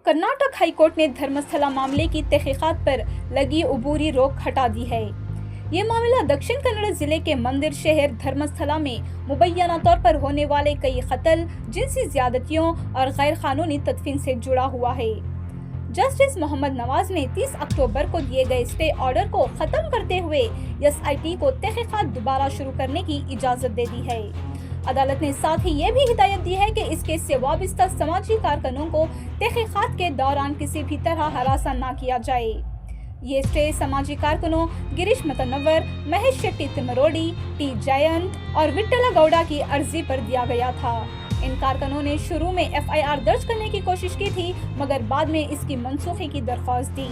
Karnataka high court ने धर्मस्थला मामले की तहकीकात पर लगी अबूरी रोक हटा दी है। ये मामला दक्षिण कन्नड़ जिले के मंदिर शहर धर्मस्थला में मुबैना तौर पर होने वाले कई कत्ल, जिनसी ज्यादतियों और गैर कानूनी तदफीन से जुड़ा हुआ है। जस्टिस मोहम्मद नवाज ने 30 अक्टूबर को दिए गए स्टे ऑर्डर को खत्म करते हुए एसआईटी को तहकीकात दोबारा शुरू करने की इजाजत दे दी है। अदालत ने साथ ही ये भी हिदायत दी है कि इस केस से वाबस्ता समाजी कारकुनों को तहकीकात के दौरान किसी भी तरह हरासा न किया जाए। ये स्टे समाजी कारकुनों गिरीश मतनवर, महेश शेट्टी तिमरोडी, टी जयंत और विट्ठला गौड़ा की अर्जी पर दिया गया था। इन कारकुनों ने शुरू में एफआईआर दर्ज करने की कोशिश की थी, मगर बाद में इसकी मनसूखी की दरख्वास्त दी।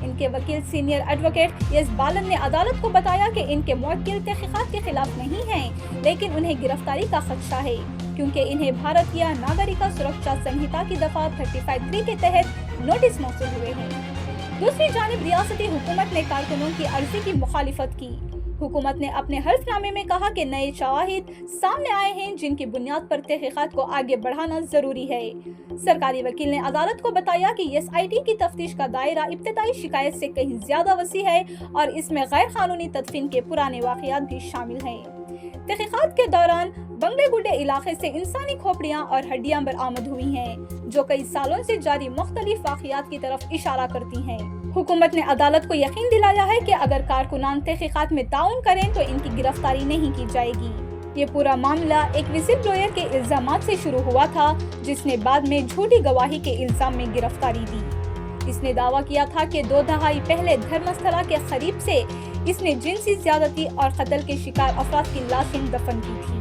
इनके वकील सीनियर एडवोकेट एस बालन ने अदालत को बताया कि इनके मुवक्किल तहकीकात के खिलाफ नहीं हैं, लेकिन उन्हें गिरफ्तारी का खदशा है, क्योंकि इन्हें भारतीय नागरिक सुरक्षा संहिता की दफा 35(3) के तहत नोटिस मौसूल हुए हैं। दूसरी जानिब रियासती हुकूमत ने कारकुनों की अर्जी की मुखालिफत की। हुकूमत ने अपने हल्फनामे में कहा कि नए शवाहिद सामने आए हैं, जिनकी बुनियाद पर तहकीकात को आगे बढ़ाना जरूरी है। सरकारी वकील ने अदालत को बताया कि एसआईटी की तफ्तीश का दायरा इब्तदाई शिकायत से कहीं ज्यादा वसी है और इसमें गैर कानूनी तदफीन के पुराने वाकयात भी शामिल हैं। तहकीकात के दौरान बंगले इलाके से इंसानी खोपड़ियां और हड्डियां बरामद हुई हैं, जो कई सालों से जारी मुख्तलिफ वाकयात की तरफ इशारा करती हैं। हुकूमत ने अदालत को यकीन दिलाया है कि अगर कारकुनान तहकीकात में ताउन करें तो इनकी गिरफ्तारी नहीं की जाएगी। ये पूरा मामला एक विजिल ब्लोयर के इल्जामात से शुरू हुआ था, जिसने बाद में झूठी गवाही के इल्जाम में गिरफ्तारी दी। इसने दावा किया था कि 2 दहाई पहले धर्मस्थला के करीब से इसने जिनसी ज्यादती और कत्ल के शिकार अफराद की लाशें दफन की थी।